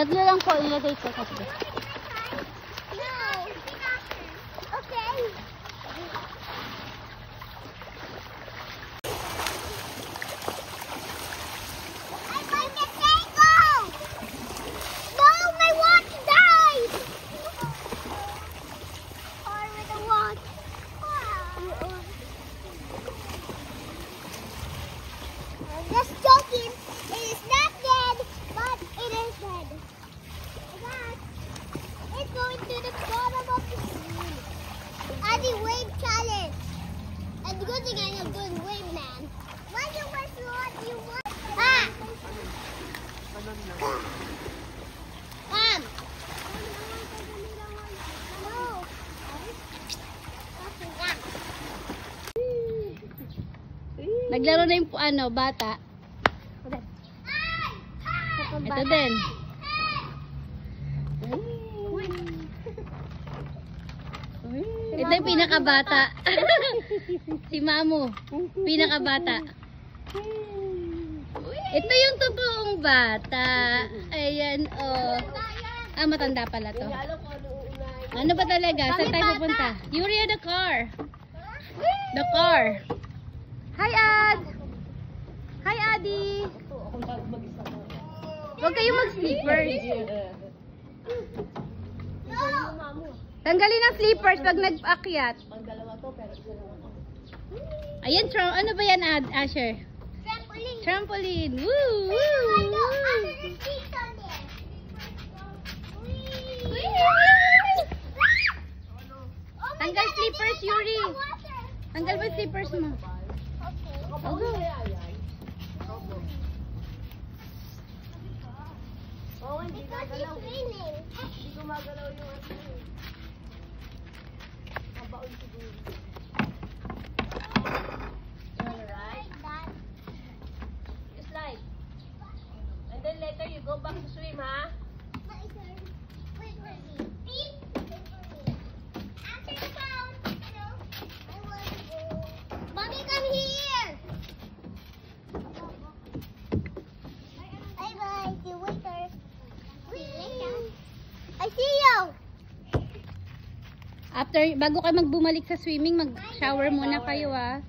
Tatlo lang po ilagay ko kasi. Just joking. It is not dead, but it is dead. It's going to the bottom of the sea. Addy wave challenge. And the good thing I am doing wave man. Why you want what you want? Ah! Mom! No. Naglaro na yung bata. Ito din. Ito yung pinakabata. Si Mamu. Pinakabata. Ito yung totoong bata. Ayan, oh. Ah, matanda pala to. Ano ba talaga? Saan tayo pupunta? Yuri, the car. The car. Hi, Ad! Hi, Adi! Huwag kayong mag-sleepers. Tanggalin ang sleepers pag nag-akyat. Ayan, ano ba yan, Asher? Trampoline. Trampoline. Woo! Woo! Tanggal sleepers, Yuri. Tanggal ba sleepers mo? Oh, go. Hindi gumagalaw. Hindi gumagalaw yung ato. Mabaon siguro. Alright. You slide. And then later you go back to swim, ha? Mommy, come here. Bye-bye. See you later. I see you. Bago kayo magbumalik sa swimming, mag-shower muna kayo, ah.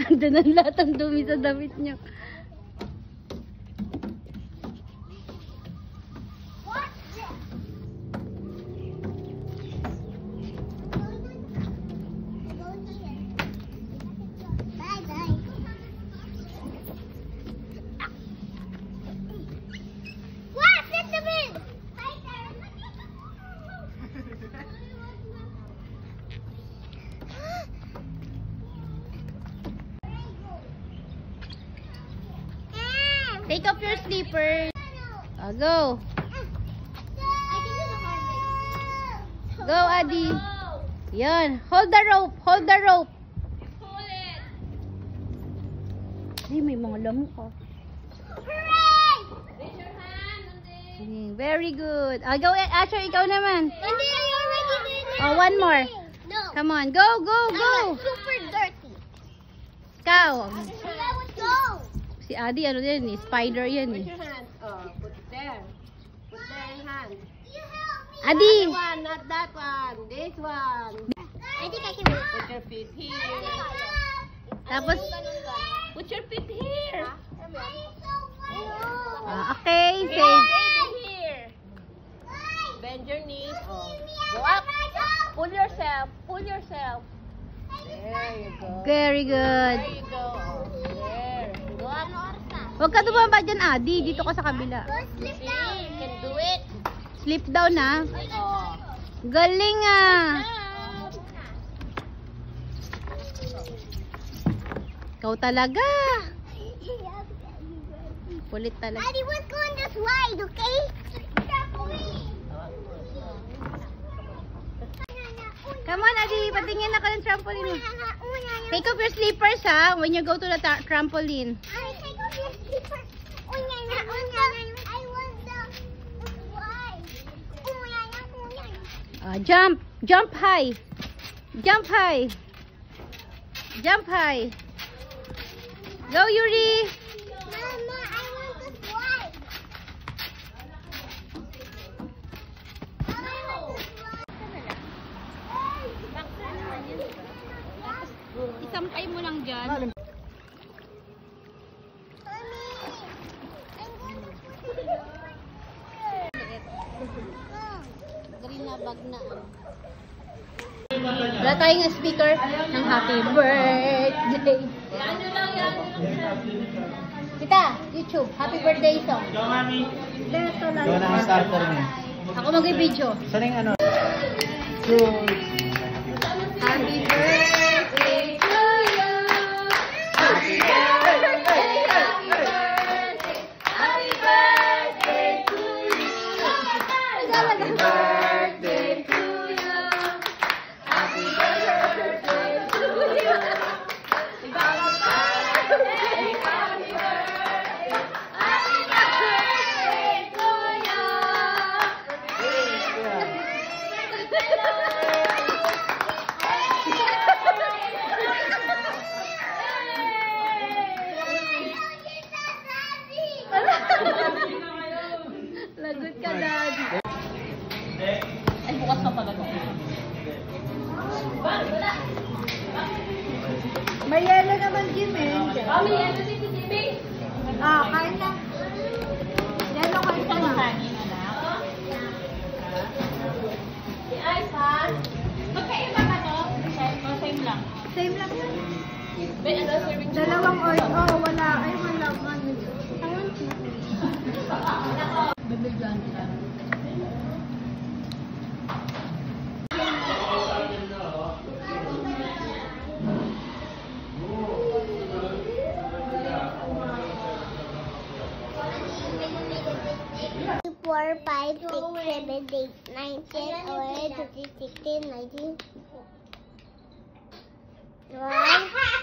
Andun ang lahat ng dumi sa damit nyo. Take off your sleepers. Oh, go. Go, Adi. Yan. Hold the rope. Hold the rope. Pull it. Ay, may mga lamok, oh. Raise your hand on this. Very good. Oh, go, Asher, ikaw naman. Hindi, I already did it. Oh, one more. No. Come on. Go, go, go. Super dirty. Ikaw. Let's go. Si Adi, ano yan eh? Spider yan Put eh. your hand. Oh, put it there. Put there in hand. You help me. Adi! This one, not that one. This one. I think I can move. Put your feet here. Tapos, Put your feet here. okay, say. Baby here. Bend your knees. Oh. Go up. Pull yourself. Pull yourself. There you go. Very good. There you go. Oh, there. Go up. Huwag ka tumamba dyan, Adi. Dito ka sa kabila. See, you can do it. Slip down, ha? Oh. Galing, ah. Ikaw talaga. Kulit talaga. Daddy, let's go on this ride, okay? Come on, Adi. Patingin na ka ng trampoline. Take off your slippers, ha? When you go to the trampoline. I take off your slippers. I want the ride. Jump. Jump high. Jump high. Jump high. Go, Yuri. Mama, I want this ride. dyan. Mommy, I'm going to put it Green na bag na. Wala tayong speaker ng happy birthday. Kita, YouTube, happy birthday song. Ito na ang starter niya. Ako mag-video. Saan yung ano? Happy birthday to you. Happy birthday, happy birthday, happy birthday to you. Happy birthday to you. Happy birthday to you. Happy birthday, happy birthday, happy birthday to you. Lagot ka, Daddy. Ay, bukas pa pala. May yellow naman, Jim, eh. Oh, may yellow si Titi. Ah, kain na. Yellow kain ka na. Ay, San. Magkaiba ka to? Same lang. Same lang yun. May ano, serving Dalawang oil. Oh, wala. Ay, wala. Bibigyan ka. Four, 5, 6, 7, 8, 9, 10, 11, 12, 16, 19.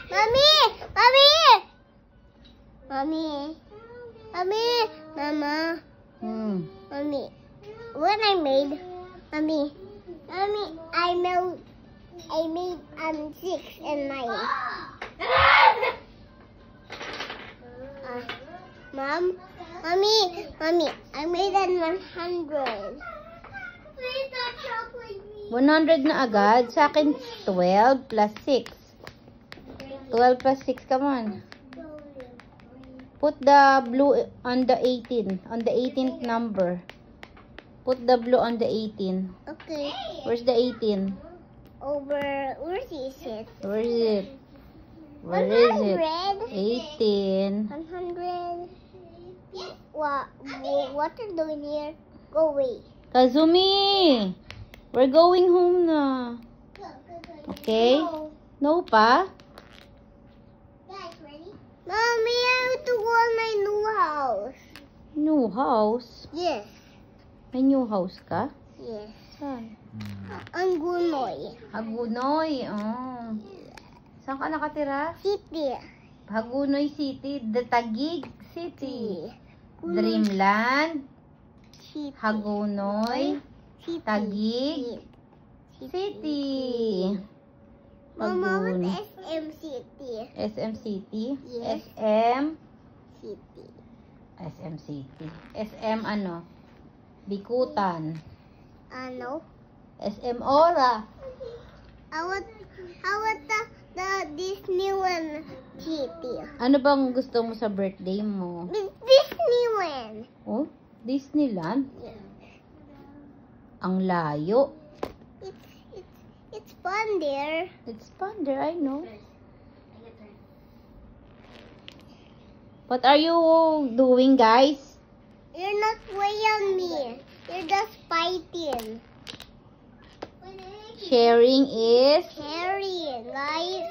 Mommy! Mommy! Mommy! Mommy! Mama! Mommy! What I made? Mommy! Mommy! I made 6 and 9. Mom? Mommy! Mommy! I made an 100. Please don't chocolate me. 100 na agad. Sa akin, 12 plus 6. 12 plus 6, come on. Put the blue on the 18. On the 18th number. Put the blue on the 18. Okay. Where's the 18? Where is it? Where is it? Where is it? 100. 18. 100. What are you doing here? Go away. Kazumi! We're going home na. Okay? No pa? Guys, ready? Mommy, I have to go on my new house. New house? Yes. May new house ka? Yes. Saan? On Gunoy Hagunoy. Oh. Saan ka nakatira? City. Hagunoy City. Taguig City. Dreamland. City. Hagunoy. City. Taguig City. Mama, what Hagun. SM City? SM City? Yes. SM? City. SM City. SM ano? Bikutan. Ano? SM Ora. How about the Disney one city? Ano bang gusto mo sa birthday mo? The Disney one. Oh, Disneyland? Yeah. Ang layo. It's fun there. It's fun there, I know. What are you doing, guys? You're not playing me. You're just fighting. Sharing is? Carrying, guys.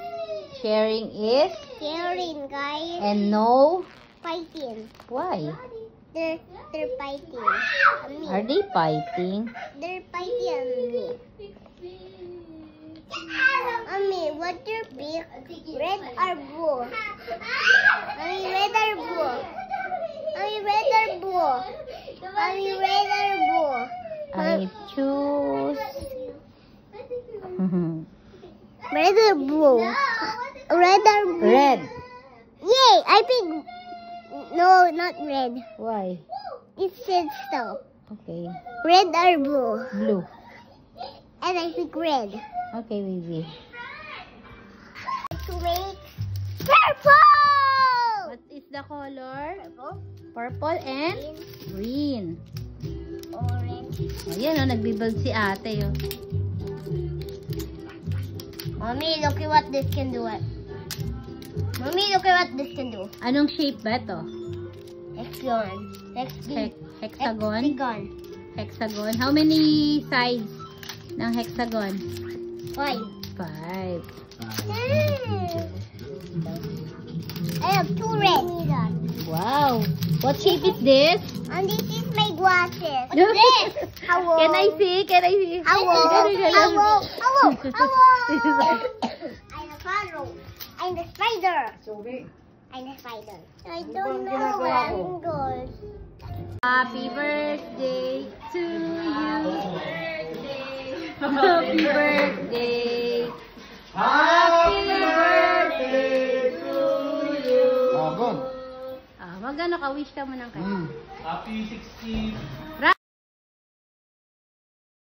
Sharing is? Carrying, guys. And no? Fighting. Why? They're fighting. Me. Are they fighting? They're fighting on me. Mommy, what's your pick? Red or blue? Mommy, red or blue? Mommy, red or blue? Mommy, red or blue? I choose. Red or blue? Red or blue? Red. Yay! I pick. No, not red. Why? It said stop. Okay. Red or blue? Blue. And I pick red. Okay, baby. To make Purple! What is the color? Purple. Purple and green. Orange. Ayan o, nagbibuild si ate oh. Mommy, look at what this can do. Mommy, look at what this can do. Anong shape ba to? Hexagon. Hexagon? Hexagon. Hexagon. How many sides ng hexagon? 5. 5. I have 2 red. Wow. What shape is this? And this is my glasses. What's this? Hello. Can I see? Can I see? Hello. Hello. Hello. Hello. I'm a pharaoh. I'm the spider. I'm the spider. I don't know where I'm going. Happy birthday to you. Happy birthday. Happy birthday to you. Oh, good. Magano ka? Wish ka mo ng kanya. Happy 60.